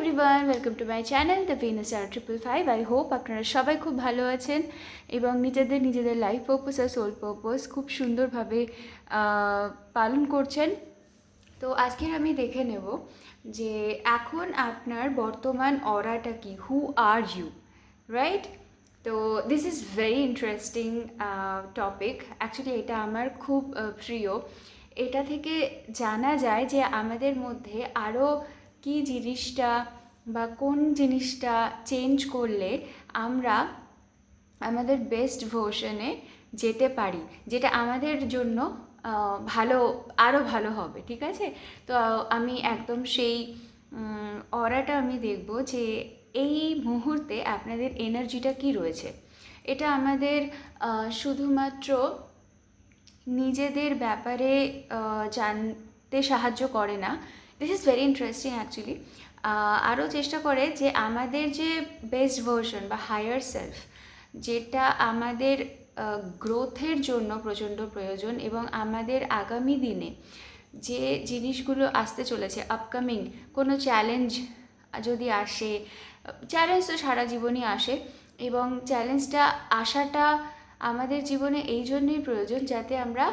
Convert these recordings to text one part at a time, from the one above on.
Everyone, welcome to my channel the Venus star 555। I hope আপনারা সবাই খুব ভালো আছেন এবং নিজেদের লাইফ পারপাস আর সোল পারপাস খুব সুন্দরভাবে পালন করছেন। তো আজকের আমি দেখে নেব যে এখন আপনার বর্তমান অরাটা কি, হু আর ইউ, রাইট? তো this is very interesting topic. Actually এটা আমার খুব প্রিয়। এটা থেকে জানা যায় যে আমাদের মধ্যে আরও কি জিনিসটা বা কোন জিনিসটা চেঞ্জ করলে আমরা আমাদের বেস্ট ভার্সনে যেতে পারি, যেটা আমাদের জন্য ভালো, আরও ভালো হবে। ঠিক আছে? তো আমি একদম সেই অরাটা আমি দেখব যে এই মুহূর্তে আপনাদের এনার্জিটা কি রয়েছে। এটা আমাদের শুধুমাত্র নিজেদের ব্যাপারে জানতে সাহায্য করে না। This is very interesting actually. আরও চেষ্টা করে যে আমাদের যে বেস্ট ভার্সন বা হায়ার সেলফ, যেটা আমাদের গ্রোথের জন্য প্রচণ্ড প্রয়োজন এবং আমাদের আগামী দিনে যে জিনিসগুলো আসতে চলেছে, আপকামিং কোনো চ্যালেঞ্জ যদি আসে, চ্যালেঞ্জ তো সারা জীবনই আসে, এবং চ্যালেঞ্জটা আসাটা আমাদের জীবনে এই জন্যই প্রয়োজন যাতে আমরা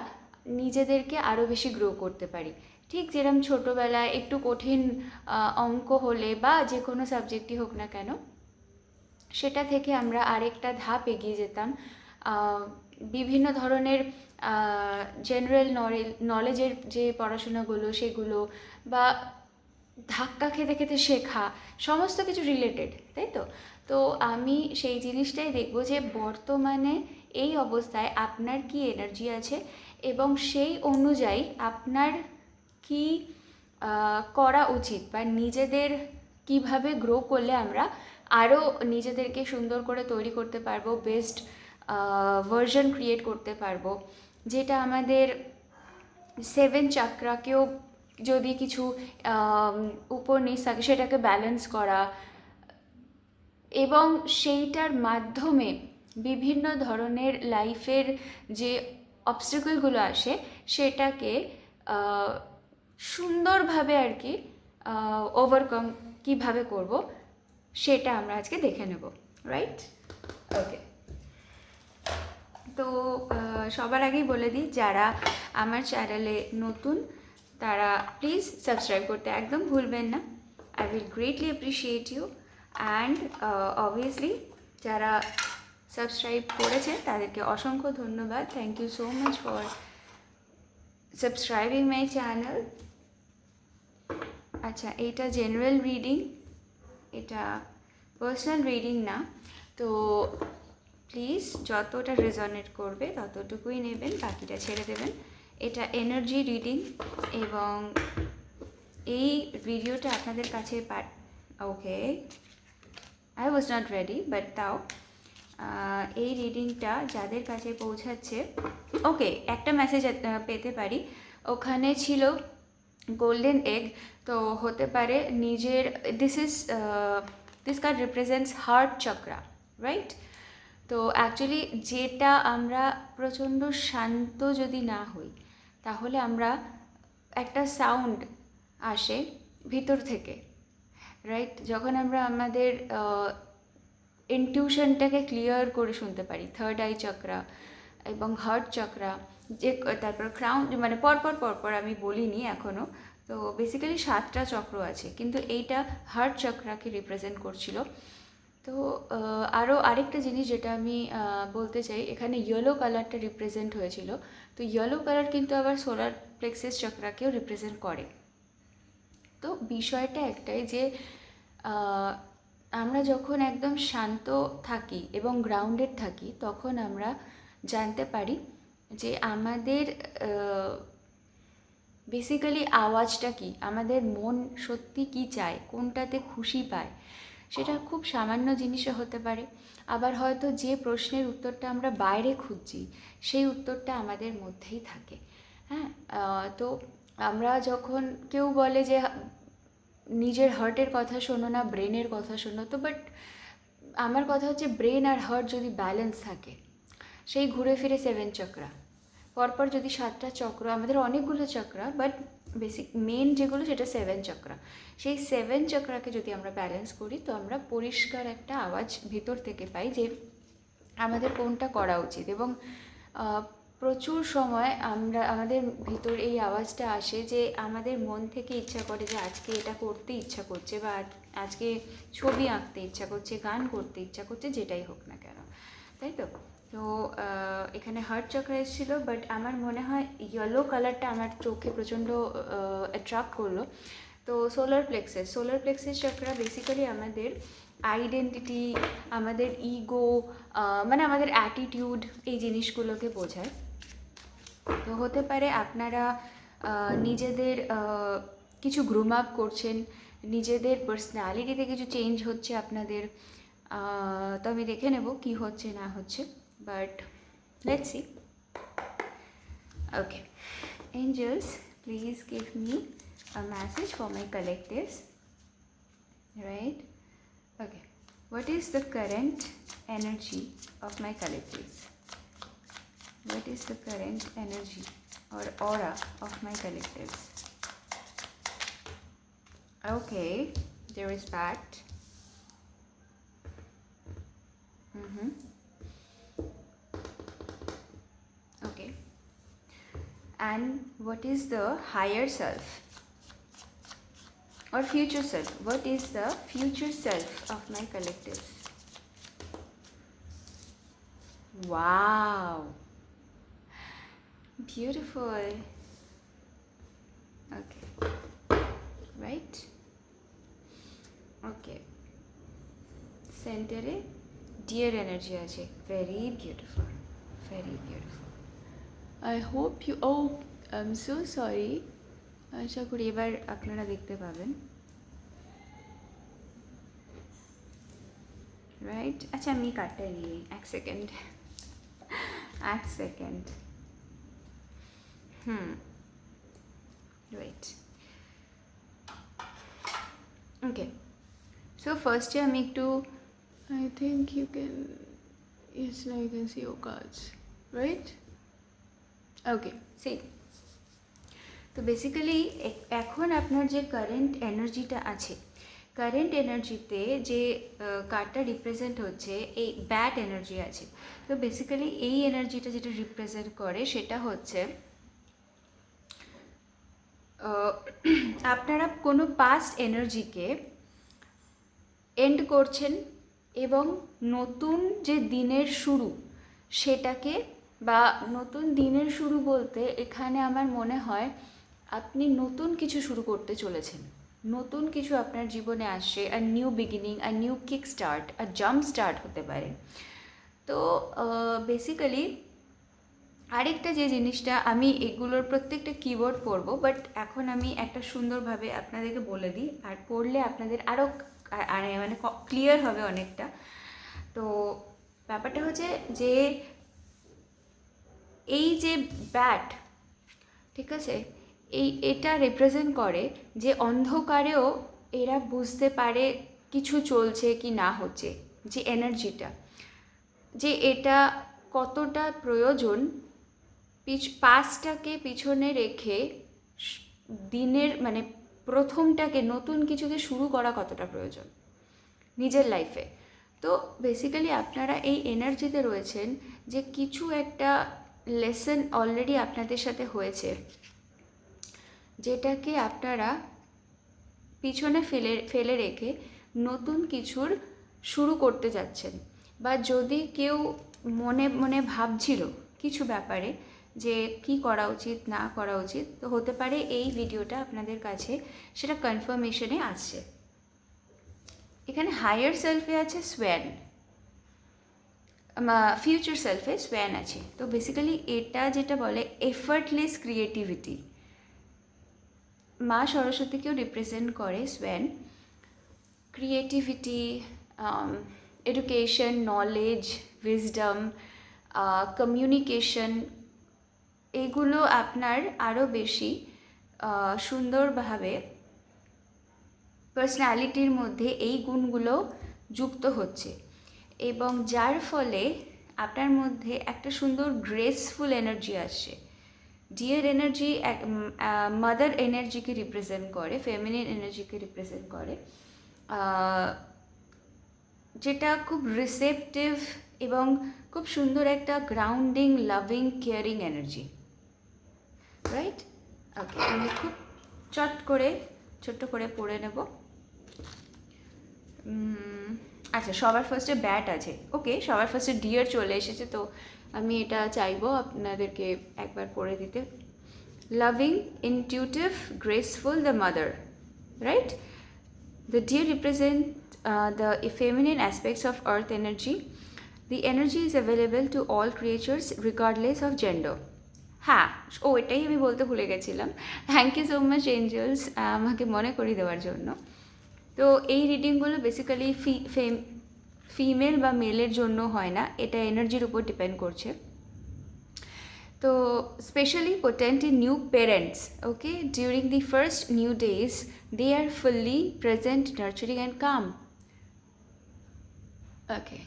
নিজেদেরকে আরও বেশি গ্রো করতে পারি। ঠিক যেরকম ছোটোবেলায় একটু কঠিন অঙ্ক হলে বা যে কোনো সাবজেক্টই হোক না কেন, সেটা থেকে আমরা আরেকটা ধাপ এগিয়ে যেতাম। বিভিন্ন ধরনের জেনারেল নলেজের যে পড়াশোনাগুলো সেগুলো, বা ধাক্কা খেতে খেতে শেখা, সমস্ত কিছু রিলেটেড, তাই তো? তো আমি সেই জিনিসটাই দেখব যে বর্তমানে এই অবস্থায় আপনার কি এনার্জি আছে এবং সেই অনুযায়ী আপনার কি করা উচিত, বা নিজেদের কিভাবে গ্রো করলে আমরা আরও নিজেদেরকে সুন্দর করে তৈরি করতে পারবো, বেস্ট ভার্সন ক্রিয়েট করতে পারবো, যেটা আমাদের 7 চাকরাকেও যদি কিছু উপর নিচ থাকে সেটাকে ব্যালেন্স করা, এবং সেইটার মাধ্যমে বিভিন্ন ধরনের লাইফের যে অবস্টাকলগুলো আসে সেটাকে সুন্দরভাবে আর কি ওভারকাম কীভাবে করব সেটা আমরা আজকে দেখে নেব, রাইট? ওকে। তো সবার আগেই বলে দিই, যারা আমার চ্যানেলে নতুন তারা প্লিজ সাবস্ক্রাইব করতে একদম ভুলবেন না। I will greatly appreciate you. And obviously যারা সাবস্ক্রাইব করেছেন তাদেরকে অসংখ্য ধন্যবাদ। Thank you so much for subscribing my channel. আচ্ছা, এইটা জেনারেল রিডিং, এটা পার্সোনাল রিডিং না। তো প্লিজ যতটা রেজনেট করবে ততটুকুই নেবেন, বাকিটা ছেড়ে দেবেন। এটা এনার্জি রিডিং, এবং এই ভিডিওটা আপনাদের কাছে okay, I was not ready, but তাও এই রিডিংটা যাদের কাছে পৌঁছাচ্ছে, ওকে, একটা মেসেজ পেতে পারি। ওখানে ছিল গোল্ডেন এগ, তো হতে পারে নিজের, this card represents heart chakra, right? তো অ্যাকচুয়ালি যেটা আমরা প্রচণ্ড শান্ত যদি না হই, তাহলে আমরা একটা সাউন্ড আসে ভিতর থেকে, রাইট? যখন আমরা আমাদের ইনটিউশনটাকে ক্লিয়ার করে শুনতে পারি, থার্ড আই চক্রা এবং হার্ট চক্রা, যে তারপর ক্রাউন, মানে পরপর আমি বলিনি এখনও। তো বেসিক্যালি 7টা চক্র আছে, কিন্তু এইটা হার্ট চক্রাকে রিপ্রেজেন্ট করছিল। তো আরও আরেকটা জিনিস যেটা আমি বলতে চাই, এখানে ইয়েলো কালারটা রিপ্রেজেন্ট হয়েছিল। তো ইয়েলো কালার কিন্তু আবার সোলার প্লেক্সাস চক্রাকেও রিপ্রেজেন্ট করে। তো বিষয়টা একটাই যে আমরা যখন একদম শান্ত থাকি এবং গ্রাউন্ডেড থাকি, তখন আমরা জানতে পারি যে আমাদের বেসিক্যালি আওয়াজটা কি, আমাদের মন সত্যি কি চায়, কোনটাতে খুশি পায়। সেটা খুব সামান্য জিনিসও হতে পারে, আবার হয়তো যে প্রশ্নের উত্তরটা আমরা বাইরে খুঁজছি সেই উত্তরটা আমাদের মধ্যেই থাকে। হ্যাঁ, তো আমরা যখন, কেউ বলে যে নিজের হার্টের কথা শোনো না, ব্রেনের কথা শোনো, তো বাট আমার কথা হচ্ছে ব্রেন আর হার্ট যদি ব্যালেন্স থাকে, সেই ঘুরে ফিরে 7 চক্রা, পরপর যদি 7টা চক্র, আমাদের অনেকগুলো চক্র, বাট বেসিক মেন যেগুলো সেটা 7 চক্র, সেই 7 চক্রকে যদি আমরা ব্যালেন্স করি তো আমরা পরিষ্কার একটা আওয়াজ ভিতর থেকে পাই যে আমাদের কোনটা করা উচিত। এবং প্রচুর সময় আমাদের ভিতর এই আওয়াজটা আসে যে আমাদের মন থেকে ইচ্ছা করে যে আজকে এটা করতে ইচ্ছা করছে, বা আজকে ছবি আঁকতে ইচ্ছা করছে, গান করতে ইচ্ছা করছে, যেটাই হোক না কেন, তাই তো। তো এখানে হার্ট চক্র এসেছিল, বাট আমার মনে হয় ইয়েলো কালারটা আমার চোখে প্রচণ্ড অ্যাট্রাক্ট করলো। তো সোলার প্লেক্সাস চক্র বেসিক্যালি আমাদের আইডেন্টিটি, আমাদের ইগো, মানে আমাদের অ্যাটিটিউড, এই জিনিসগুলোকে বোঝায়। তো হতে পারে আপনারা নিজেদের কিছু গ্রুম আপ করছেন, নিজেদের পার্সোনালিটিতে কিছু চেঞ্জ হচ্ছে আপনাদের। তো আমি দেখে নেব কি হচ্ছে না হচ্ছে, but let's see. Okay, angels, please give me a message for my collectives, right? Okay, what is the current energy of my collectives? What is the current energy or aura of my collectives? Okay, there is that. Okay, and what is the higher self or future self? What is the future self of my collectives? Wow, beautiful. Okay, right? Okay, center e dear energy ache, very beautiful, very beautiful. I hope you, oh I'm so sorry, আশা করি এবার আপনারা দেখতে পাবেন, right? আচ্ছা, আমি কার্ডটা নিই, এক সেকেন্ড। রাইট, ওকে। সো ফার্স্টে আমি একটু, I think you can, yes, now you can see your cards, right? Okay, সেই। তো বেসিক্যালি এখন আপনার যে কারেন্ট এনার্জিটা আছে, কারেন্ট এনার্জিতে যে কার্ডটা রিপ্রেজেন্ট হচ্ছে, এই ব্যাড এনার্জি আছে। তো বেসিক্যালি এই এনার্জিটা যেটা রিপ্রেজেন্ট করে সেটা হচ্ছে আপনারা কোনো পাস্ট এনার্জিকে এন্ড করছেন এবং নতুন যে দিনের শুরু সেটাকে, বা নতুন দিনের শুরু বলতে এখানে আমার মনে হয় আপনি নতুন কিছু শুরু করতে চলেছেন, নতুন কিছু আপনার জীবনে আসছে, আর নিউ বিগিনিং, আর নিউ কিক স্টার্ট, আর জাম্প স্টার্ট হতে পারে। তো বেসিক্যালি আরেকটা যে জিনিসটা, আমি এগুলোর প্রত্যেকটা কিওয়ার্ড পড়বো, বাট এখন আমি একটা সুন্দরভাবে আপনাদেরকে বলে দিই, আর পড়লে আপনাদের আরও মানে ক্লিয়ার হবে অনেকটা। তো ব্যাপারটা হচ্ছে যে এই যে ব্যাট, ঠিক আছে, এটা রিপ্রেজেন্ট করে যে অন্ধকারেও এরা বুঝতে পারে কিছু চলছে কি না হচ্ছে, যে এনার্জিটা, যে এটা কতটা প্রয়োজন পাস্টটাকে পিছনে রেখে দিনের, মানে প্রথমটাকে, নতুন কিছুকে শুরু করা কতটা প্রয়োজন নিজের লাইফে। তো বেসিক্যালি আপনারা এই এনার্জিতে রয়েছেন যে কিছু একটা লেসন অলরেডি আপনাদের সাথে হয়েছে, যেটাকে আপনারা পিছনে ফেলে রেখে নতুন কিছুর শুরু করতে যাচ্ছেন। বা যদি কেউ মনে মনে ভাবছিল কিছু ব্যাপারে যে কি করা উচিত না করা উচিত, তো হতে পারে এই ভিডিওটা আপনাদের কাছে সেটা কনফার্মেশনে আসছে। এখানে হায়ার সেলফে আছে সোয়ান, ফিউচার সেলফে সোয়ান আছে। তো বেসিক্যালি এটা যেটা বলে এফার্টলেস ক্রিয়েটিভিটি, মা সরস্বতীকেও রিপ্রেজেন্ট করে swan. Creativity, education, knowledge, wisdom, communication, এগুলো আপনার আরও বেশি সুন্দরভাবে পার্সোনালিটির মধ্যে এই গুণগুলো যুক্ত হচ্ছে, এবং যার ফলে আপনার মধ্যে একটা সুন্দর গ্রেসফুল এনার্জি আসছে। ডিয়ার এনার্জি মাদার এনার্জিকে রিপ্রেজেন্ট করে, ফেমিনিন এনার্জিকে রিপ্রেজেন্ট করে, যেটা খুব রিসেপটিভ এবং খুব সুন্দর একটা grounding, loving, caring energy, right? Okay, আমি খুব ছোট্ট করে পড়ে নেব। আচ্ছা, সবার ফার্স্টে ব্যাট আছে। ওকে, সবার ফার্স্টে ডিয়ার চলে এসেছে, তো আমি এটা চাইবো আপনাদেরকে একবার পড়ে দিতে। Loving, intuitive, graceful, the mother, right? The deer represent the feminine aspects of earth energy. The energy is available to all creatures regardless of gender. হ্যাঁ, এটাই আমি বলতে ভুলে গেছিলাম। Thank you so much angels আমাকে মনে করিয়ে দেওয়ার জন্য। তো এই রিডিংগুলো বেসিক্যালি ফিমেল বা মেলের জন্য হয় না, এটা এনার্জির উপর ডিপেন্ড করছে। তো specially potent in new parents, okay, during the first new days they are fully present, nurturing and calm. Okay,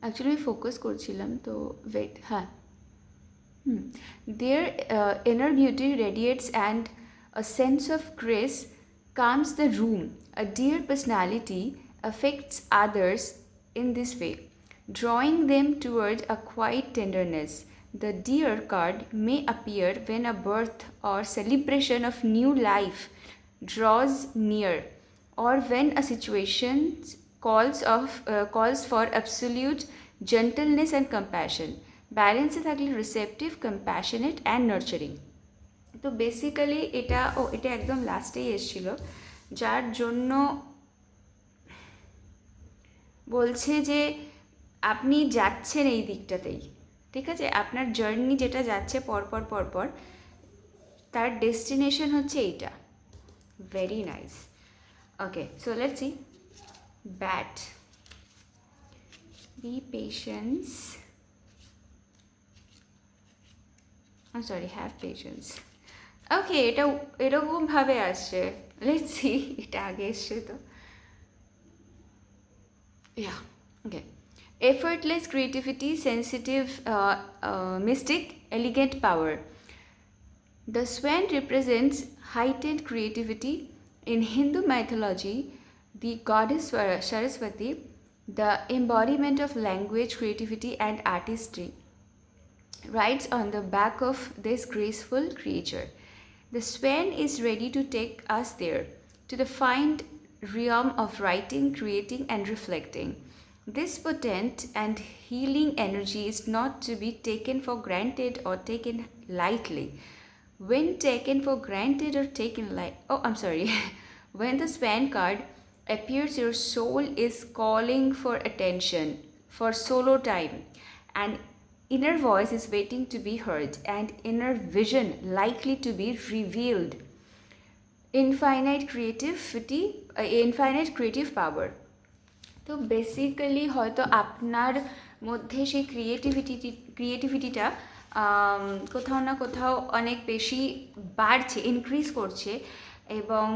actually আমি ফোকাস করছিলাম, তো ওয়েট, হ্যাঁ, their inner beauty radiates and a sense of grace calms the room. A dear personality affects others in this way, drawing them toward a quiet tenderness. The deer card may appear when a birth or celebration of new life draws near, or when a situation calls for absolute gentleness and compassion. ব্যালেন্সে থাকলে receptive, compassionate and nurturing. তো basically এটা একদম লাস্টেই এসেছিল, যার জন্য বলছে যে আপনি যাচ্ছেন এই দিকটাতেই, ঠিক আছে? আপনার জার্নি যেটা যাচ্ছে পরপর তার ডেস্টিনেশন হচ্ছে এইটা। Very nice. Okay, so let's see. But, be patience, sorry, have patience. Okay, এটা এরকমভাবে আসছে। লেটস সি, এটা আগে এসছে তো। Yeah, okay. Effortless creativity, sensitive, mystic, elegant power. The swan represents heightened creativity. In Hindu mythology, the goddess Saraswati, the embodiment of language, creativity, and artistry, rides on the back of this graceful creature. The swan is ready to take us there, to the fine realm of writing, creating, and reflecting. This potent and healing energy is not to be taken for granted or taken lightly. When taken for granted or when the swan card appears, your soul is calling for attention, for solo time, and inner voice is waiting to be heard, and inner vision likely to be revealed. Infinite creative power. তো basically হয়তো আপনার মধ্যে সেই ক্রিয়েটিভিটিটা কোথাও না কোথাও অনেক বেশি বাড়ছে, ইনক্রিজ করছে, এবং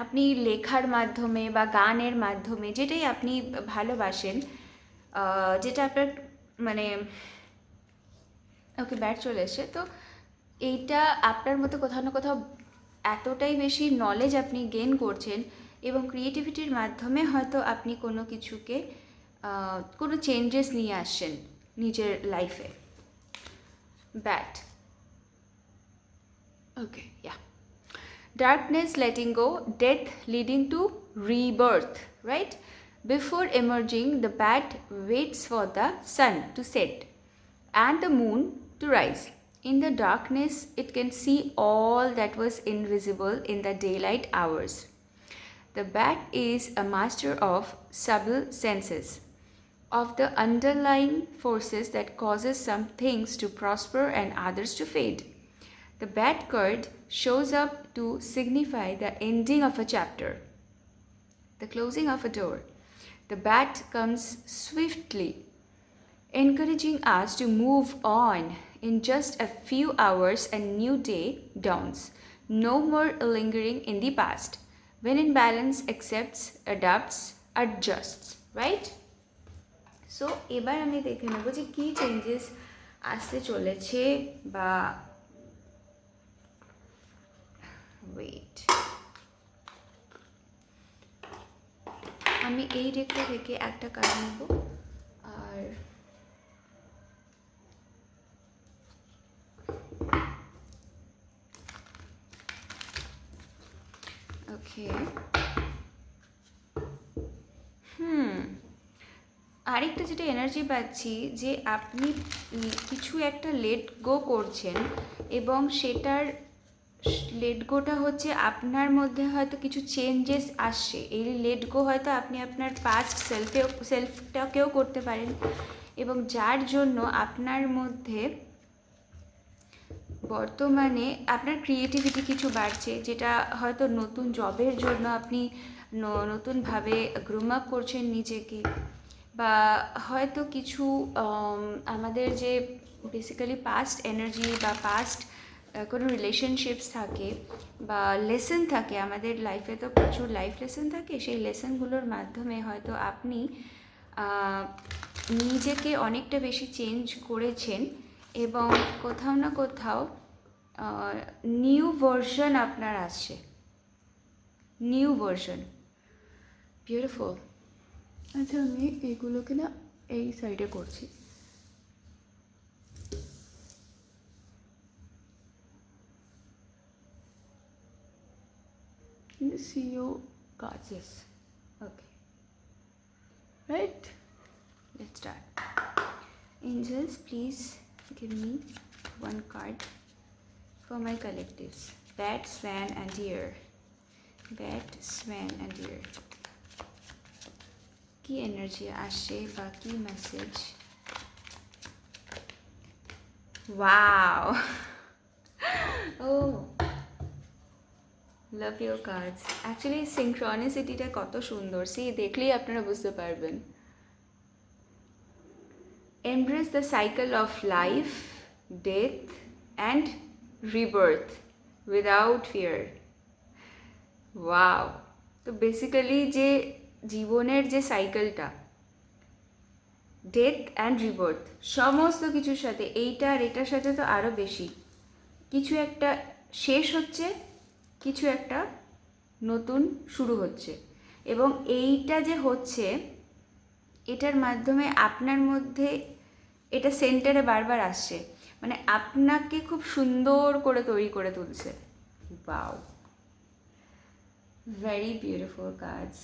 আপনি লেখার মাধ্যমে বা গানের মাধ্যমে, যেটাই আপনি ভালোবাসেন, যেটা আপনার মানে, ওকে, ব্যাট চলে এসে, তো এইটা আপনার মধ্যে কোথাও না কোথাও এতটাই বেশি নলেজ আপনি গেইন করছেন, এবং ক্রিয়েটিভিটির মাধ্যমে হয়তো আপনি কোনো কিছুকে কোনো চেঞ্জেস নিয়ে আসছেন নিজের লাইফে। Bat, okay, yeah. Darkness letting go, death leading to rebirth, right? Before emerging, the bat waits for the sun to set and the moon to rise. In the darkness, it can see all that was invisible in the daylight hours. The bat is a master of subtle senses, of the underlying forces that causes some things to prosper and others to fade. The bat card shows up to signify the ending of a chapter, the closing of a door. The bat comes swiftly, encouraging us to move on. In just a few hours, a new day dawns. No more lingering in the past. When in balance, accepts, adapts, adjusts, right? So এবার আমি দেখে নেবো যে কী changes আসতে চলেছে, বা wait, আমি এই ডেকটা থেকে একটা কার্ড নেব। আর ওকে, আরেকটা যেটা এনার্জি পাচ্ছি যে আপনি কিছু একটা লেট গো করছেন, এবং সেটার লেট গোটা হচ্ছে আপনার মধ্যে হয়তো কিছু চেঞ্জেস আসছে। এই লেট গো হয়তো আপনি আপনার পাস্ট সেলফটাকেও করতে পারেন, এবং যার জন্য আপনার মধ্যে বর্তমানে আপনার ক্রিয়েটিভিটি কিছু বাড়ছে, যেটা হয়তো নতুন জবের জন্য আপনি নতুনভাবে গ্রুম আপ করছেন নিজেকে, বা হয়তো কিছু আমাদের যে বেসিক্যালি পাস্ট এনার্জি বা পাস্ট কোনো রিলেশনশিপস থাকে বা লেসন থাকে, আমাদের লাইফে তো প্রচুর লাইফ লেসন থাকে, সেই লেসনগুলোর মাধ্যমে হয়তো আপনি নিজেকে অনেকটা বেশি চেঞ্জ করেছেন, এবং কোথাও না কোথাও নিউ ভার্সন আপনার আসছে, নিউ ভার্সন। বিউটিফুল। আচ্ছা, আমি এগুলোকে না এই সাইডে করছি। See your cards, yes. Okay. Right? Let's start. Angels, please give me one card for my collectives. Bat, Swan and Deer. Bat, Swan and Deer. কি এনার্জি আসছে বা কি message? Wow! Oh, love your cards. Actually সিনক্রনিসিটিটা কত সুন্দর, সেই দেখলেই আপনারা বুঝতে পারবেন। Embrace the cycle of life, death and rebirth without fear. Wow! তো বেসিক্যালি যে জীবনের যে সাইকেলটা, ডেথ অ্যান্ড রিবার্থ, সমস্ত কিছুর সাথে এইটা আর এটার সাথে তো আরও বেশি, কিছু একটা শেষ হচ্ছে, কিছু একটা নতুন শুরু হচ্ছে, এবং এইটা যে হচ্ছে এটার মাধ্যমে আপনার মধ্যে এটা সেন্টারে বারবার আসছে, মানে আপনাকে খুব সুন্দর করে তৈরি করে তুলছে। Wow, very beautiful cards.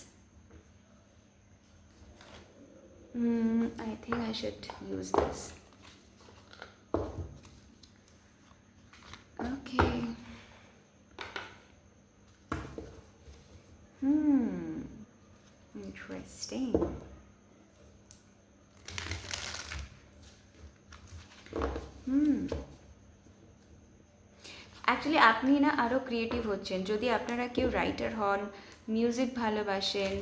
I think I should use this. Okay. Interesting. Actually আপনি না আরও ক্রিয়েটিভ হচ্ছেন, যদি আপনারা কেউ রাইটার হন, মিউজিক ভালোবাসেন,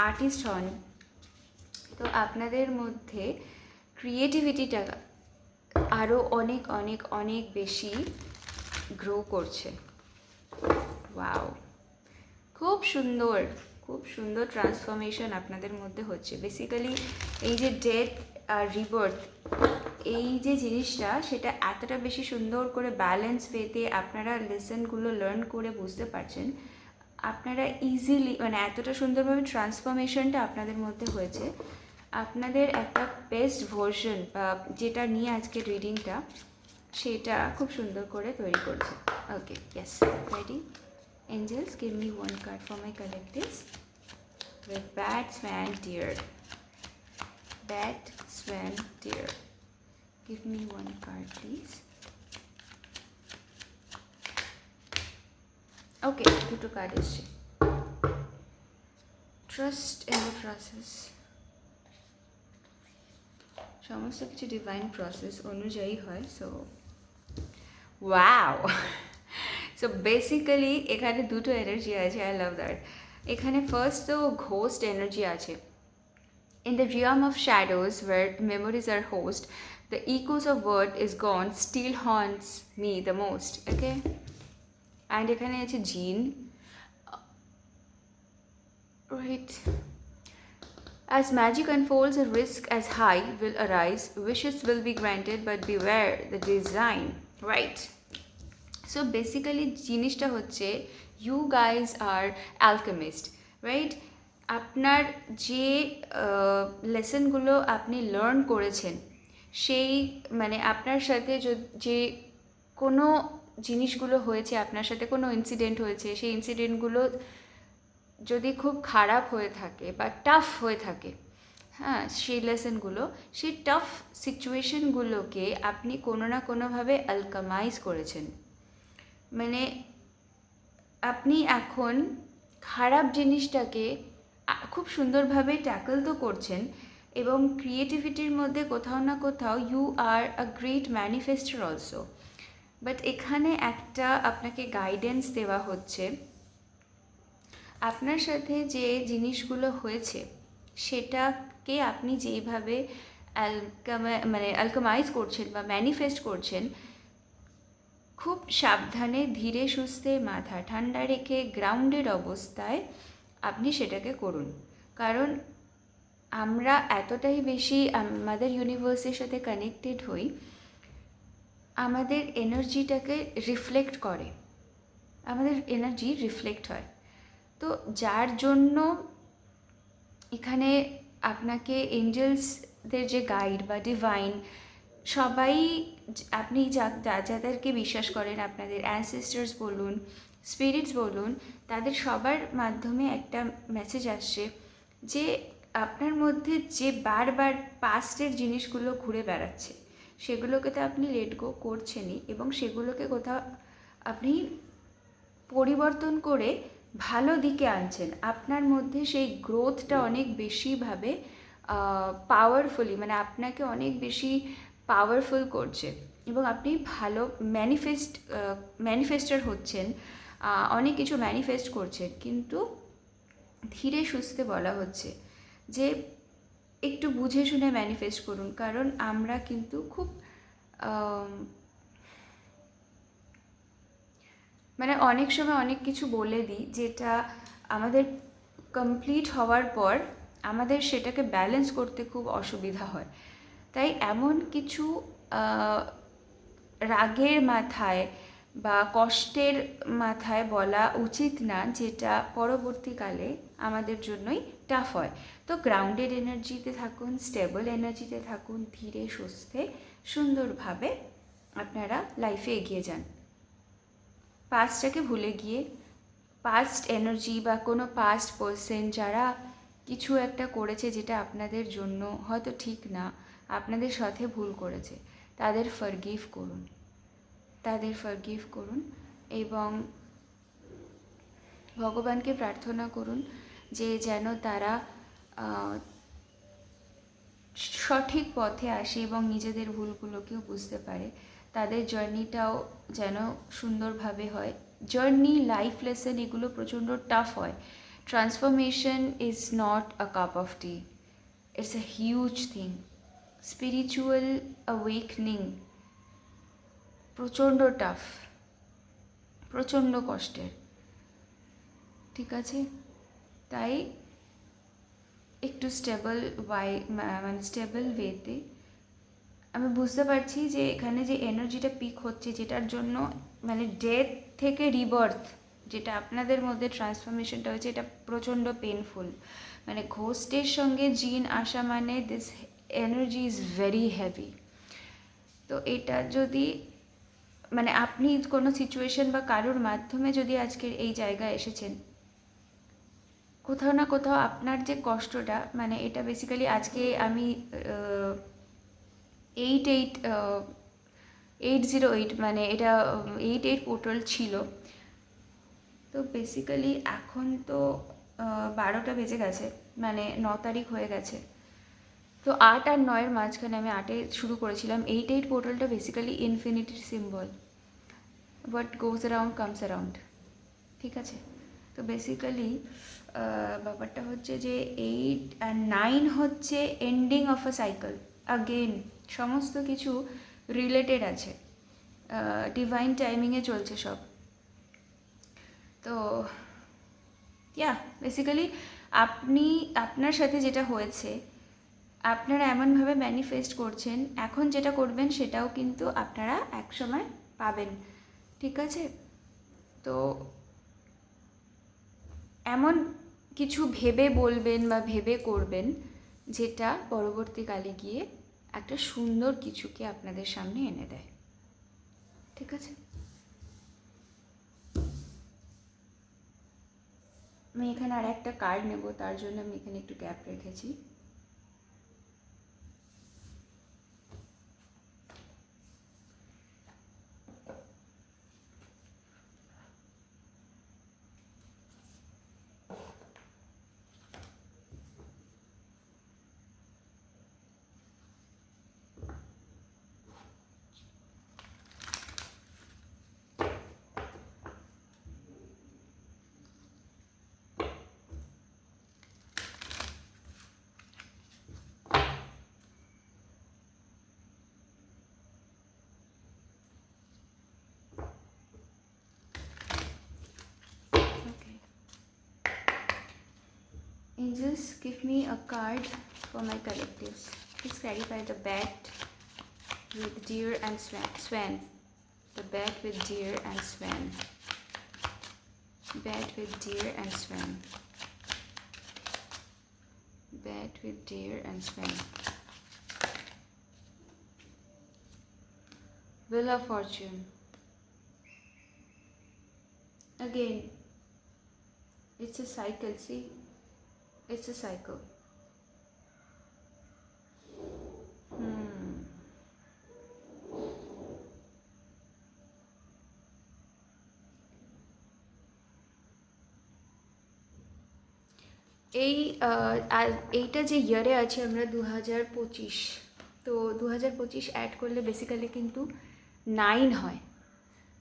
আর্টিস্ট হন, তো আপনাদের মধ্যে ক্রিয়েটিভিটিটা আরও অনেক অনেক অনেক বেশি গ্রো করছে। ওয়াও, খুব সুন্দর, খুব সুন্দর ট্রান্সফরমেশন আপনাদের মধ্যে হচ্ছে। বেসিক্যালি এই যে ডেথ আর রিবার্থ, এই যে জিনিসটা, সেটা এতটা বেশি সুন্দর করে ব্যালেন্স পেতে আপনারা লেসনগুলো লার্ন করে বুঝতে পারছেন, আপনারা ইজিলি, মানে এতটা সুন্দরভাবে ট্রান্সফরমেশনটা আপনাদের মধ্যে হয়েছে, আপনাদের একটা বেস্ট ভার্সন বা যেটা নিয়ে আজকের রিডিংটা, সেটা খুব সুন্দর করে তৈরি করছে। Okay, yes, ready? Angels, give me one card for my collectives. With Bat, Swan, Deer. Bat, Swan, Deer. Give me one card, please. Okay, দুটো কার্ড এসছে। Trust in the process. সমস্ত কিছু ডিভাইন প্রসেস অনুযায়ী হয়। So wow, so basically এখানে দুটো energy আছে। I love that. এখানে ফার্স্ট তো ঘোস্ট এনার্জি আছে। In the realm of shadows where memories are host, the echoes of word is gone still haunts me the most. Okay? And এখানে আছে জিন, right? As magic unfolds, a risk as high will arise, wishes will be granted, but beware the design, right? So basically জিনিসটা হচ্ছে you guys আর alchemist, right? আপনার যে লেসনগুলো আপনি learn করেছেন, সেই মানে আপনার সাথে যে কোনো জিনিসগুলো হয়েছে, আপনার সাথে কোনো ইনসিডেন্ট হয়েছে, সেই ইনসিডেন্টগুলো যদি খুব খারাপ হয়ে থাকে বা টাফ হয়ে থাকে, হ্যাঁ, সেই লেসনগুলো, সেই টাফ সিচুয়েশনগুলোকে আপনি কোনো না কোনোভাবে অ্যালকামাইজ করেছেন। মানে আপনি এখন খারাপ জিনিসটাকে খুব সুন্দরভাবে ট্যাকল তো করছেন, এবং ক্রিয়েটিভিটির মধ্যে কোথাও না কোথাও you are a great manifester also. But এখানে একটা আপনাকে গাইডেন্স দেওয়া হচ্ছে, আপনার সাথে যে জিনিসগুলো হয়েছে সেটাকে আপনি যেইভাবে অ্যালকামাইজ করছেন বা ম্যানিফেস্ট করছেন, খুব সাবধানে, ধীরে সুস্থে, মাথা ঠান্ডা রেখে, গ্রাউন্ডেড অবস্থায় আপনি সেটাকে করুন। কারণ আমরা এতটাই বেশি আমাদের ইউনিভার্সের সাথে কানেক্টেড হই, আমাদের এনার্জিটাকে রিফ্লেক্ট করে, আমাদের এনার্জি রিফ্লেক্ট হয়। তো যার জন্য এখানে আপনাকে এঞ্জেলসদের যে গাইড বা ডিভাইন, সবাই, আপনি যাদেরকে বিশ্বাস করেন, আপনাদের অ্যানসেস্টার্স বলুন, স্পিরিটস বলুন, তাদের সবার মাধ্যমে একটা মেসেজ আসছে যে আপনার মধ্যে যে বারবার পাস্টের জিনিসগুলো ঘুরে বেড়াচ্ছে, সেগুলোকে তো আপনি লেট গো করছেনই, এবং সেগুলোকে কোথাও আপনি পরিবর্তন করে ভালো দিকে আনছেন। আপনার মধ্যে সেই গ্রোথটা অনেক বেশিভাবে পাওয়ারফুলি, মানে আপনাকে অনেক বেশি পাওয়ারফুল করছে, এবং আপনি ভালো ম্যানিফেস্টার হচ্ছেন, অনেক কিছু ম্যানিফেস্ট করছেন। কিন্তু ধীরে সুস্থে বলা হচ্ছে যে একটু বুঝে শুনে ম্যানিফেস্ট করুন, কারণ আমরা কিন্তু খুব মানে অনেক সময় অনেক কিছু বলে দিই, যেটা আমাদের কমপ্লিট হওয়ার পর আমাদের সেটাকে ব্যালেন্স করতে খুব অসুবিধা হয়। তাই এমন কিছু রাগের মাথায় বা কষ্টের মাথায় বলা উচিত না, যেটা পরবর্তীকালে আমাদের জন্যই টাফ হয়। তো গ্রাউন্ডেড এনার্জিতে থাকুন, স্টেবল এনার্জিতে থাকুন, ধীরে সুস্থে সুন্দরভাবে আপনারা লাইফে এগিয়ে যান। পাস্টটাকে ভুলে গিয়ে, পাস্ট এনার্জি বা কোনো পাস্ট পার্সন যারা কিছু একটা করেছে যেটা আপনাদের জন্য হয়তো ঠিক না, আপনাদের সাথে ভুল করেছে, তাদের ফরগিভ করুন, এবং ভগবানকে প্রার্থনা করুন যে যেন তারা সঠিক পথে আসে এবং নিজেদের ভুলগুলোকেও বুঝতে পারে, তাদের জার্নিটাও যেন সুন্দরভাবে হয়। জার্নি, লাইফ লেসন, এগুলো প্রচণ্ড টাফ হয়। Transformation is not a cup of T, it's a huge thing. Spiritual awakening প্রচণ্ড টাফ, প্রচণ্ড কষ্টের, ঠিক আছে? তাই একটু স্টেবল ওয়েতে, আমি বুঝতে পারছি যে এখানে যে এনার্জিটা পিক হচ্ছে, যেটার জন্য মানে ডেথ থেকে রিবার্থ, যেটা আপনাদের মধ্যে ট্রান্সফরমেশনটা হয়েছে, এটা প্রচণ্ড পেনফুল। মানে ঘোস্টের সঙ্গে জিন আসা মানে this energy is very heavy. তো এটা যদি মানে আপনি কোনো সিচুয়েশন বা কারোর মাধ্যমে যদি আজকের এই জায়গায় এসেছেন, কোথাও না কোথাও আপনার যে কষ্টটা, মানে এটা বেসিক্যালি আজকে আমি 808 মানে এটা 88 পোর্টাল ছিল। তো বেসিক্যালি এখন তো 12টা বেজে গেছে, মানে 9 তারিখ হয়ে গেছে। তো 8 আর 9-এর মাঝখানে আমি 8-এ শুরু করেছিলাম। 88 পোর্টালটা বেসিক্যালি ইনফিনিটির symbol, what goes around comes around, ঠিক আছে? তো বেসিক্যালি ব্যাপারটা হচ্ছে যে 8 আর 9 হচ্ছে ending of a cycle. Again সমস্ত কিছু রিলেটেড আছে, ডিভাইন টাইমিংয়ে চলছে সব। তো বেসিক্যালি আপনার সাথে যেটা হয়েছে আপনারা এমনভাবে ম্যানিফেস্ট করছেন, এখন যেটা করবেন সেটাও কিন্তু আপনারা একসময় পাবেন। ঠিক আছে? তো এমন কিছু ভেবে বলবেন বা ভেবে করবেন যেটা পরবর্তীকালে গিয়ে একটা সুন্দর কিছুকে আপনাদের সামনে এনে দেয়। ঠিক আছে? আমি এখানে আর একটা কার্ড নেব, তার জন্য আমি এখানে একটু গ্যাপ রেখেছি। Okay. Angels, give me a card for my collectives. Please clarify the bat with deer and swan. The bat with deer and swan. Bat with deer and swan. Bat with deer and swan. Wheel of Fortune. Again, it's a cycle, see? It's a cycle. এইটা যে ইয়ারে আছে আমরা 2025, তো 2025 add করলে basically কিন্তু 9 হয়।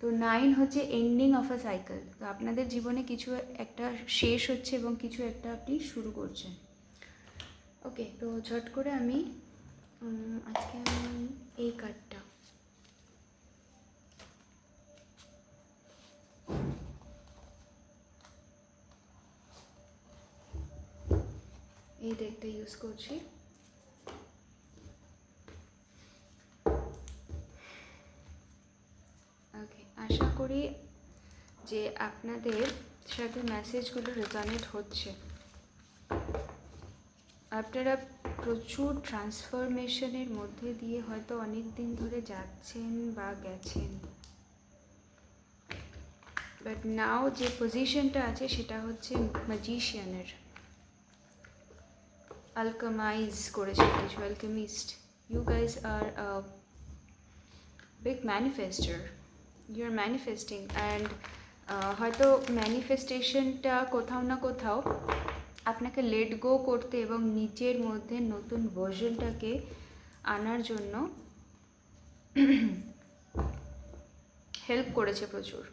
তো 9 হচ্ছে এন্ডিং অফ আ সাইকেল। তো আপনাদের জীবনে কিছু একটা শেষ হচ্ছে এবং কিছু একটা আপনি শুরু করছেন। ওকে, তো ঝট করে আমি আজকে আমি এই কার্ডটা, এই ডেকটা ইউজ করছি। ওকে, আশা করি যে আপনাদের সাথে মেসেজগুলো রেজনেট হচ্ছে। আপনারা প্রচুর ট্রান্সফরমেশনের মধ্যে দিয়ে হয়তো অনেক দিন ধরে যাচ্ছেন বা গেছেন, বাট নাও যে পজিশনটা আছে সেটা হচ্ছে ম্যাজিশিয়ানের। আলকামাইজ করেছে কিছু, alchemist. You guys are big manifester, you are manifesting, and হয়তো ম্যানিফেস্টেশনটা কোথাও না কোথাও আপনাকে লেট গো করতে এবং নিজের মধ্যে নতুন ভার্জনটাকে আনার জন্য হেল্প করেছে প্রচুর।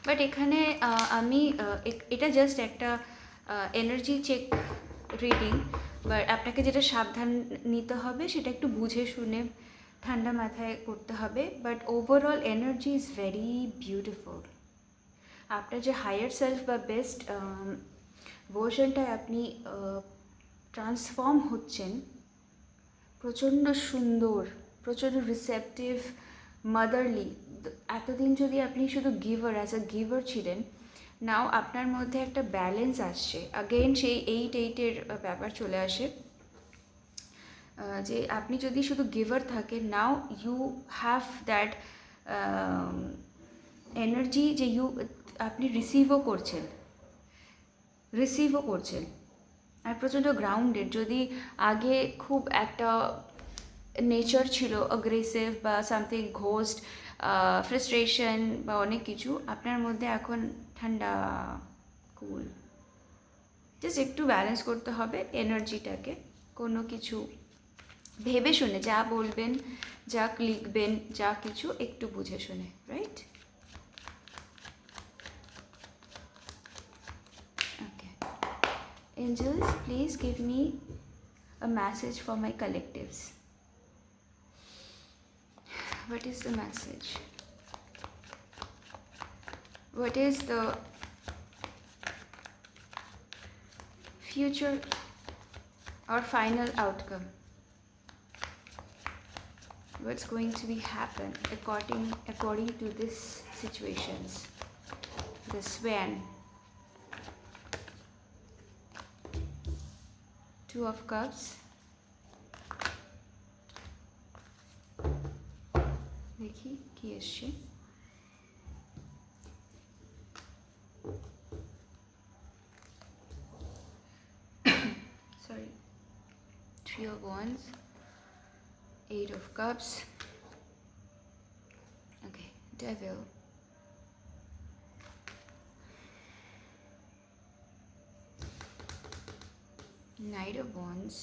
বাট এখানে আমি এটা জাস্ট একটা এনার্জি চেক রিডিং, বাট আপনাকে যেটা সাবধান নিতে হবে সেটা একটু বুঝে শুনে ঠান্ডা মাথায় করতে হবে। But overall energy is very beautiful. আপনার যে হায়ার সেলফ বা বেস্ট ভার্জনটায় আপনি ট্রান্সফর্ম হচ্ছেন, প্রচণ্ড সুন্দর, প্রচণ্ড রিসেপটিভ, মাদারলি। এতদিন যদি আপনি শুধু গিভার, অ্যাজ আ গিভার ছিলেন, নাও আপনার মধ্যে একটা ব্যালেন্স আসছে। আগেইন সেই 8-8-এর ব্যাপার চলে আসে, যে আপনি যদি শুধু গিভার থাকেন, now you have that energy যে আপনি রিসিভও করছেন আর প্রচণ্ড গ্রাউন্ডেড। যদি আগে খুব একটা নেচার ছিল অ্যাগ্রেসিভ বা সামথিং ঘোস্ট, ফ্রাস্ট্রেশন বা অনেক কিছু, আপনার মধ্যে এখন ঠান্ডা, কুল। জাস্ট একটু ব্যালেন্স করতে হবে এনার্জিটাকে। কোনো কিছু ভেবে শুনে যা বলবেন, যা লিখবেন, যা কিছু একটু বুঝে শুনে, right? Okay, angels, please give me a message for my collectives. What is the message? What is the future or final outcome. What's going to be happen according to this situations. The Swan. Two of Cups. দেখি কি আসছে। Sorry. Three of Wands. Eight of Cups. Okay, Devil. Knight of Wands.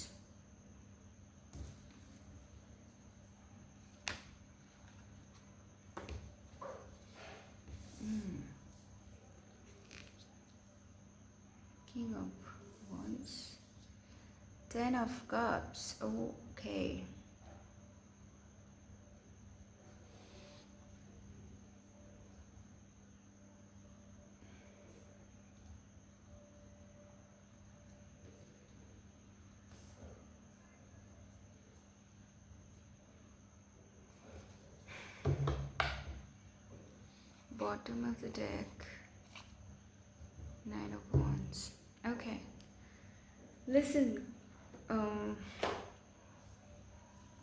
King of Wands. Ten of Cups. Okay. Bottom of the deck. Nine of Wands. Okay. Listen.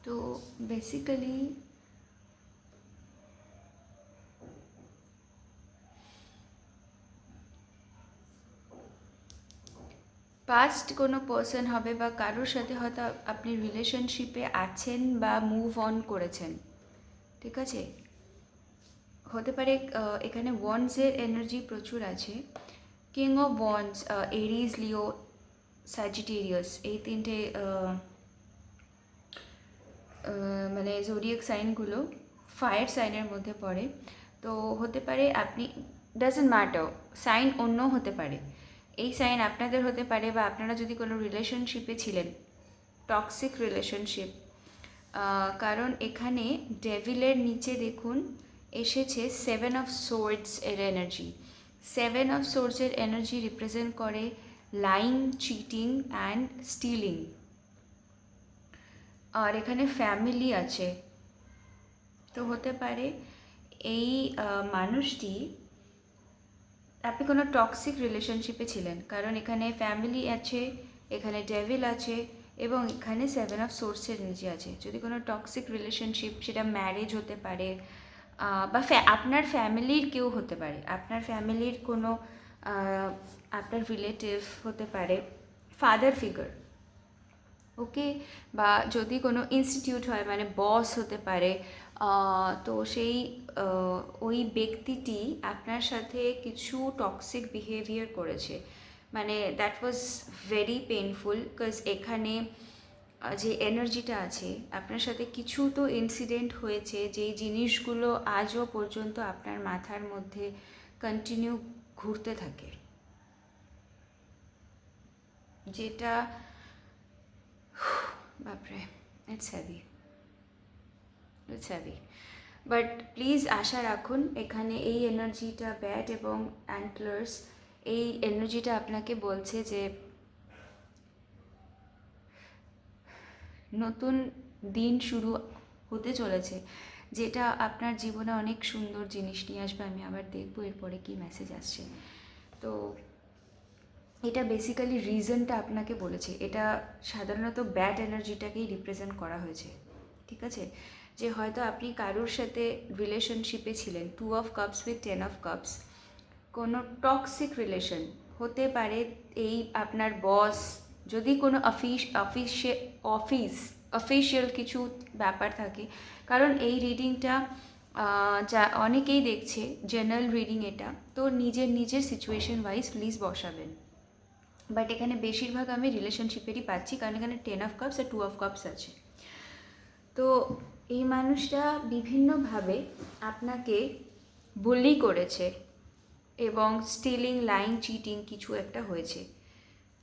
So basically past কোনো person হবে বা কারোর সাথে হয়তো আপনি রিলেশনশিপে আছেন বা মুভ অন করেছেন, ঠিক আছে? হতে পারে এখানে ওয়ান্ডসের এনার্জি প্রচুর আছে। King of wands, এরিজ, Leo, Sagittarius, এই তিনটে মানে জোডিয়াক সাইনগুলো ফায়ার সাইনের মধ্যে পড়ে। তো হতে পারে আপনি, ডাজন্ট ম্যাটার, সাইন অন্য হতে পারে, এই সাইন আপনাদের হতে পারে, বা আপনারা যদি কোনো রিলেশনশিপে ছিলেন, টক্সিক রিলেশনশিপ। কারণ এখানে ডেভিলের নিচে দেখুন এসেছে সেভেন অফ সোর্ডস এর এনার্জি। সেভেন অফ সোর্ডসের এনার্জি রিপ্রেজেন্ট করে লাইং, চিটিং অ্যান্ড স্টিলিং। আর এখানে ফ্যামিলি আছে। তো হতে পারে এই মানুষটি, আপনি কোনো টক্সিক রিলেশনশিপে ছিলেন, কারণ এখানে ফ্যামিলি আছে, এখানে ডেভিল আছে এবং এখানে সেভেন অফ সোর্সের নিচে আছে। যদি কোনো টক্সিক রিলেশনশিপ, সেটা ম্যারেজ হতে পারে বা আপনার ফ্যামিলির কেউ হতে পারে, আপনার ফ্যামিলির কোনো আপনার রিলেটিভ হতে পারে, ফাদার ফিগার, ওকে, বা যদি কোনো ইনস্টিটিউট হয় মানে বস হতে পারে। তো সেই ওই ব্যক্তিটি আপনার সাথে কিছু টক্সিক বিহেভিয়ার করেছে, মানে that was very painful. Because এখানে যে এনার্জিটা আছে, আপনার সাথে কিছু তো ইনসিডেন্ট হয়েছে যেই জিনিসগুলো আজও পর্যন্ত আপনার মাথার মধ্যে কন্টিনিউ ঘুরতে থাকে, যেটা বাপরে, ইটস হ্যাভি। বাট প্লিজ আশা রাখুন, এখানে এই এনার্জিটা ব্যাড এবং অ্যান্টলার্স, এই এনার্জিটা আপনাকে বলছে যে নতুন দিন শুরু হতে চলেছে, যেটা আপনার জীবনে অনেক সুন্দর জিনিস নিয়ে আসবে। আমি আবার দেখবো এরপরে কী মেসেজ আসছে। তো এটা বেসিক্যালি রিজনটা আপনাকে বলেছে, এটা সাধারণত ব্যাড এনার্জিটাকেই রিপ্রেজেন্ট করা হয়েছে, ঠিক আছে? যে হয়তো আপনি কারোর সাথে রিলেশনশিপে ছিলেন, 2 of cups with 10 of cups, কোনো টক্সিক রিলেশন হতে পারে। এই আপনার বস, যদি কোনো অফিসিয়াল কিছু ব্যাপার থাকে, কারণ এই রিডিংটা যা অনেকেই দেখছে, জেনারেল রিডিং এটা, তো নিজের সিচুয়েশন ওয়াইজ প্লিজ বসাবেন। বাট এখানে বেশিরভাগ আমি রিলেশনশিপেরই পাচ্ছি, কারণ এখানে 10 অফ কাপস আর 2 অফ কাপস আছে। তো এই মানুষটা বিভিন্নভাবে আপনাকে বুলি করেছে এবং স্টিলিং, লাইং, চিটিং কিছু একটা হয়েছে।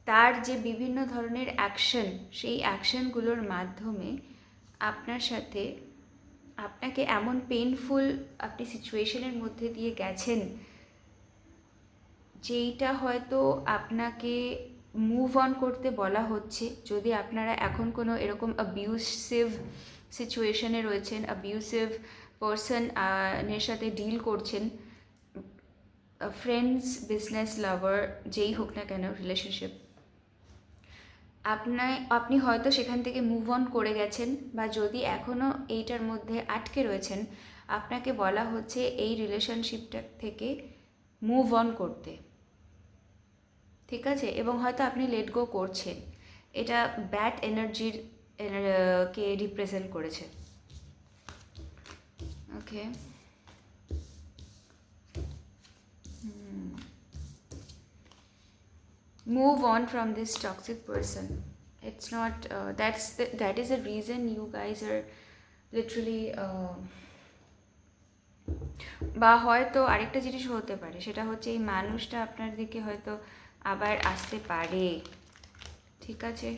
তার যে বিভিন্ন ধরনের অ্যাকশন, সেই অ্যাকশনগুলোর মাধ্যমে আপনার সাথে, আপনাকে এমন পেইনফুল আপনি সিচুয়েশনের মধ্যে দিয়ে গেছেন, যেইটা হয়তো আপনাকে মুভ অন করতে বলা হচ্ছে। যদি আপনারা এখন কোনো এরকম অ্যাবিউসিভ সিচুয়েশনে রয়েছেন, অ্যাবিউসিভ পারসন এর সাথে ডিল করছেন, ফ্রেন্ডস, বিজনেস, লাভার, যেই হোক না কেন রিলেশনশিপ, আপনি হয়তো সেখান থেকে মুভ অন করে গেছেন, বা যদি এখনও এইটার মধ্যে আটকে রয়েছেন, আপনাকে বলা হচ্ছে এই রিলেশনশিপটা থেকে মুভ অন করতে, ঠিক আছে? এবং হয়তো আপনি লেট গো করছেন। এটা ব্যাড এনার্জির কে রিপ্রেজেন্ট করেছে। ওকে, move on from this toxic person. It's not that is the reason you guys are literally বা হয়তো আরেকটা জিনিস হতে পারে, সেটা হচ্ছে এই মানুষটা আপনার দিকে হয়তো আবার আসতে পারে, ঠিক আছে?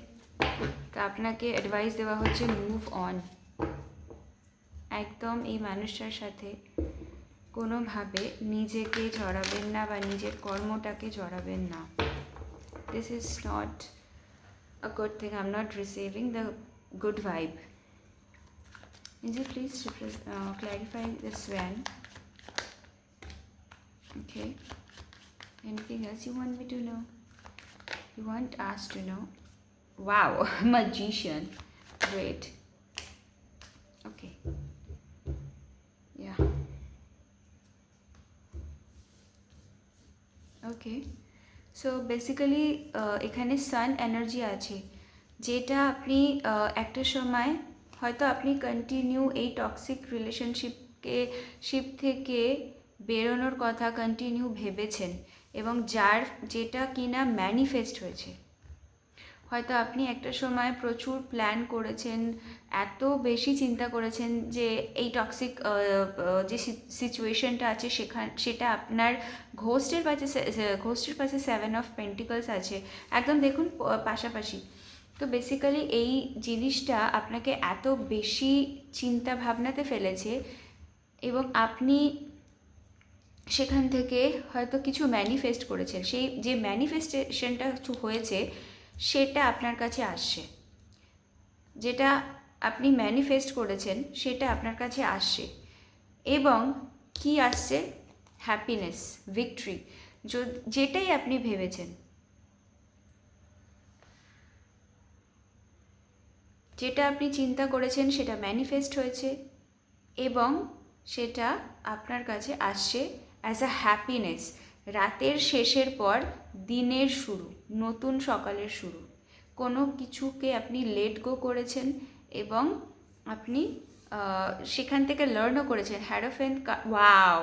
তা আপনাকে অ্যাডভাইস দেওয়া হচ্ছে মুভ অন। একদম এই মানুষটার সাথে কোনোভাবে নিজেকে জড়াবেন না, বা নিজের কর্মটাকে জড়াবেন না। This is not a good thing. I'm not receiving the good vibe. Can you please clarify the swan? Okay. Anything else you want me to know? You want us to know? Wow, magician. Great. Okay. Yeah. Okay. So basically এখানে সান energy আছে, যেটা আপনি একটা সময় হয়তো আপনি continue এই toxic sheep থেকে বেরোনোর কথা কন্টিনিউ ভেবেছেন, এবং যেটা কিনা ম্যানিফেস্ট হয়েছে। হয়তো আপনি একটা সময় প্রচুর প্ল্যান করেছেন, এত বেশি চিন্তা করেছেন যে এই টক্সিক যে সিচুয়েশনটা আছে সেটা আপনার ঘোস্টের পাশে 7 অফ পেন্টিকলস আছে, একদম দেখুন পাশাপাশি। তো বেসিক্যালি এই জিনিসটা আপনাকে এত বেশি চিন্তা ভাবনাতে ফেলেছে, এবং আপনি সেখান থেকে হয়তো কিছু ম্যানিফেস্ট করেছেন। সেই যে ম্যানিফেস্টেশনটা হয়েছে সেটা আপনার কাছে আসছে, যেটা আপনি ম্যানিফেস্ট করেছেন সেটা আপনার কাছে আসছে, এবং কি আসছে? হ্যাপিনেস, ভিক্টরি, যেটাই আপনি ভেবেছেন, যেটা আপনি চিন্তা করেছেন সেটা ম্যানিফেস্ট হয়েছে, এবং সেটা আপনার কাছে আসছে অ্যাজ আ হ্যাপিনেস। রাতের শেষের পর দিনের শুরু, নতুন সকালের শুরু। কোনো কিছুকে আপনি লেট গো করেছেন, এবং আপনি সেখান থেকে লার্নও করেছেন। হ্যারোফেন্ট, wow,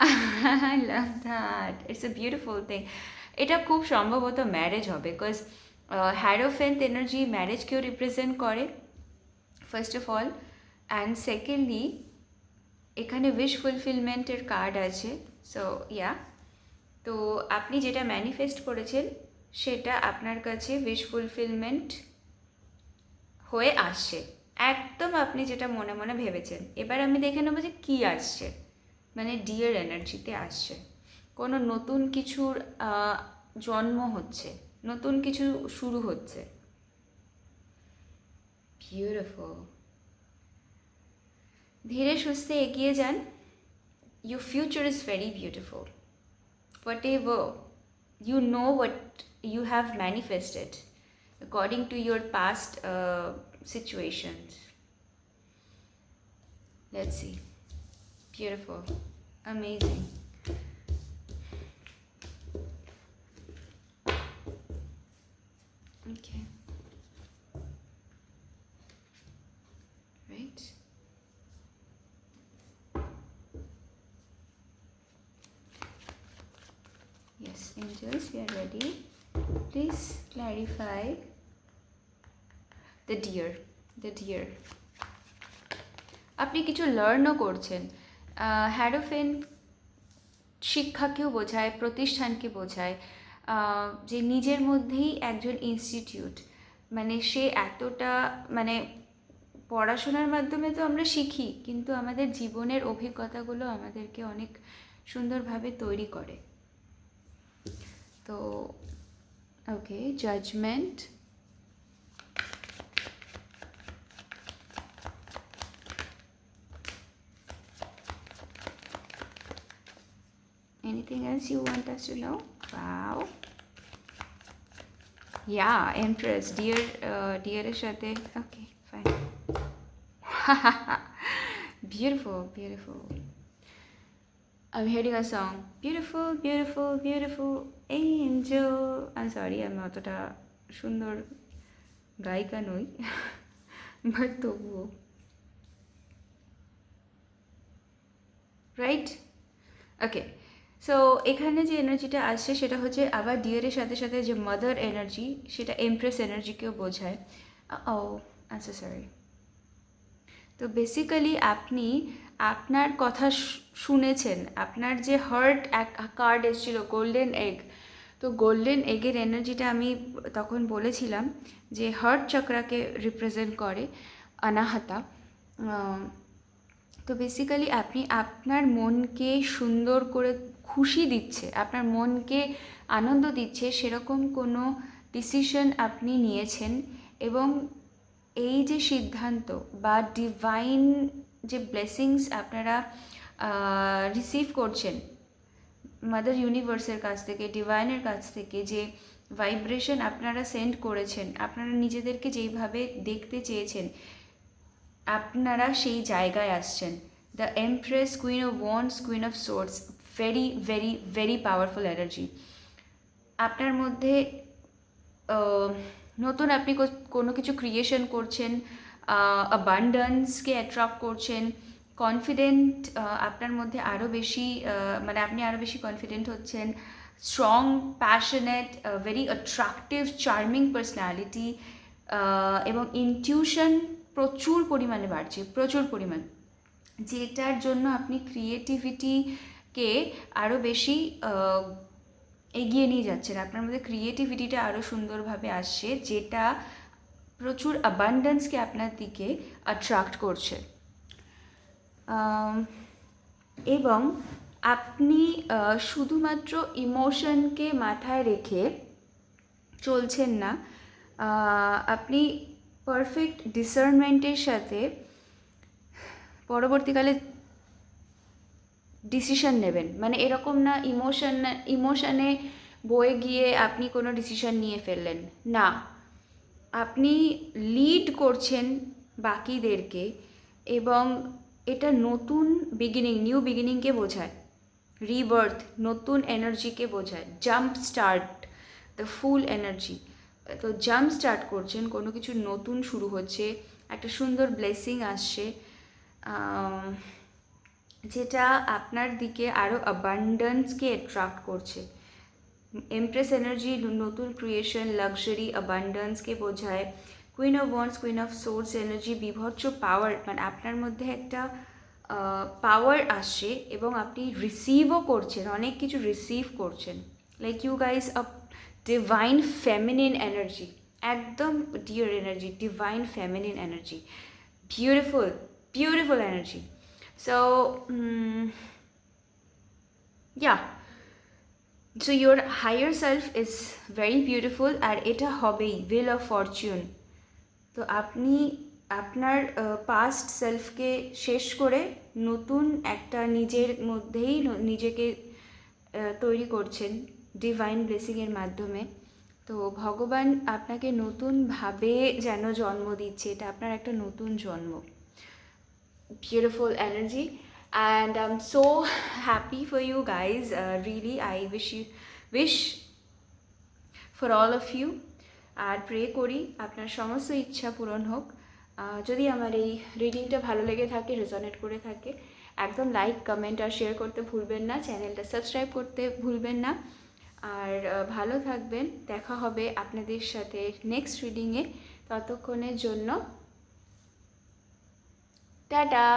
I love that. It's a beautiful thing. এটা খুব সম্ভবত ম্যারেজ হবে, বিকজ হ্যারোফেন্ট এনার্জি ম্যারেজকেও রিপ্রেজেন্ট করে first of all, and secondly এখানে উইশ ফুলফিলমেন্টের কার্ড আছে। সো ইয়া, তো আপনি যেটা ম্যানিফেস্ট করেছেন সেটা আপনার কাছে উইশ ফুলফিলমেন্ট হয়ে আসছে, একদম আপনি যেটা মনে মনে ভেবেছেন। এবার আমি দেখে নেবো যে কী আসছে, মানে ডিয়ার এনার্জিতে আসছে, কোনো নতুন কিছুর জন্ম হচ্ছে, নতুন কিছু শুরু হচ্ছে। বিউটিফুল। ধীরে সুস্থে এগিয়ে যান। Your future is very beautiful. Whatever you know, what you have manifested according to your past situations. Let's see. Beautiful. Amazing. Okay. Right. Yes, angels, we are ready. Please clarify the deer. The deer. আপনি কিছু Learno করছেন। হ্যারোফেন্ট শিক্ষাকেও বোঝায়, প্রতিষ্ঠানকে বোঝায়, যে নিজের মধ্যেই একজন ইনস্টিটিউট, মানে সে এতটা, মানে পড়াশোনার মাধ্যমে তো আমরা শিখি, কিন্তু আমাদের জীবনের অভিজ্ঞতাগুলো আমাদেরকে অনেক সুন্দরভাবে তৈরি করে। তো ওকে, judgement, anything else you want us to know? Wow. Yeah, Empress, dear এর সাথে, okay, fine. Beautiful, beautiful. I'm hearing a song. Beautiful, beautiful, beautiful angel. I'm sorry, আমি অতটা সুন্দর গায়িকা নই, বাট তবুও, রাইট? ওকে, সো এখানে যে এনার্জিটা আসছে সেটা হচ্ছে আবার ডিয়ারের সাথে সাথে যে মাদার এনার্জি, সেটা এমপ্রেস এনার্জিকেও বোঝায়। ও আচ্ছা, সরি। তো বেসিক্যালি আপনি আপনার কথা শুনেছেন, আপনার যে হার্ট এক কার্ড এসেছিল গোল্ডেন এগ, তো গোল্ডেন এগের এনার্জিটা আমি তখন বলেছিলাম যে হার্ট চক্রাকে রিপ্রেজেন্ট করে, অনাহতা। তো বেসিক্যালি আপনি আপনার মনকে সুন্দর করে খুশি দিচ্ছে, আপনার মনকে আনন্দ দিচ্ছে সেরকম কোনো ডিসিশন আপনি নিয়েছেন, এবং এই যে সিদ্ধান্ত বা ডিভাইন যে ব্লেসিংস আপনারা রিসিভ করছেন মাদার ইউনিভার্সের কাছ থেকে, ডিভাইনের কাছ থেকে, যে ভাইব্রেশন আপনারা সেন্ড করেছেন, আপনারা নিজেদেরকে যেইভাবে দেখতে চেয়েছেন আপনারা সেই জায়গায় আসছেন। The empress, queen of wands, queen of swords, very very very powerful energy. আপনার মধ্যে নতুন আপনি কোনো কিছু ক্রিয়েশন করছেন, অ্যাবান্ডেন্সকে অ্যাট্রাক্ট করছেন, কনফিডেন্ট আপনার মধ্যে আরও বেশি, মানে আপনি আরও বেশি কনফিডেন্ট হচ্ছেন, strong, passionate, very attractive, charming personality, এবং ইনটিউশন প্রচুর পরিমাণে বাড়ছে, প্রচুর পরিমাণ, যেটার জন্য আপনি ক্রিয়েটিভিটিকে আরও বেশি এগিয়ে নিয়ে যাচ্ছেন। আপনার মধ্যে ক্রিয়েটিভিটিটা আরও সুন্দরভাবে আসছে, যেটা প্রচুর অ্যাবান্ডেন্সকে আপনার দিকে অ্যাট্রাক্ট করছে। এবং আপনি শুধুমাত্র ইমোশনকে মাথায় রেখে চলছেন না, আপনি পারফেক্ট ডিসার্নমেন্টের সাথে পরবর্তীকালে ডিসিশন নেবেন। মানে এরকম না ইমোশনে বয়ে গিয়ে আপনি কোনো ডিসিশন নিয়ে ফেললেন না, আপনি লিড করছেন বাকিদেরকে, এবং এটা নতুন বিগিনিং, নিউ বিগিনিংকে বোঝায়, রিবার্থ, নতুন এনার্জিকে বোঝায়, jump start, the full energy. তো জাম্প স্টার্ট করছেন, কোনো কিছু নতুন শুরু হচ্ছে, একটা সুন্দর ব্লেসিং আসছে, যেটা আপনার দিকে আরও অ্যাবান্ডেন্সকে অ্যাট্রাক্ট করছে। এমপ্রেস এনার্জি নতুন ক্রিয়েশন, লাক্সারি, অ্যাবান্ডেন্সকে বোঝায়। Queen of wands, queen of swords energy, বিভৎস পাওয়ার, মানে আপনার মধ্যে একটা পাওয়ার আসছে, এবং আপনি রিসিভও করছেন, অনেক কিছু রিসিভ করছেন, like you guys a divine feminine energy, একদম deer energy, divine feminine energy, beautiful beautiful energy. So yeah, so your higher self is very beautiful, আর এটা হবেই, wheel of fortune। তো আপনি আপনার পাস্ট সেলফকে শেষ করে নতুন একটা নিজের মধ্যেই নিজেকে তৈরি করছেন ডিভাইন ব্লেসিংয়ের মাধ্যমে। তো ভগবান আপনাকে নতুনভাবে যেন জন্ম দিচ্ছে, এটা আপনার একটা নতুন জন্ম। Beautiful energy, and I'm so happy for you guys. Really, I wish for all of you, আর প্রে করি আপনার সমস্ত ইচ্ছা পূরণ হোক। যদি আমার এই রিডিংটা ভালো লেগে থাকে, রেজনেট করে থাকে, একদম লাইক, কমেন্ট আর শেয়ার করতে ভুলবেন না, চ্যানেলটা সাবস্ক্রাইব করতে ভুলবেন না, আর ভালো থাকবেন। দেখা হবে আপনাদের সাথে নেক্সট রিডিংয়ে, ততক্ষণের জন্য টাটা।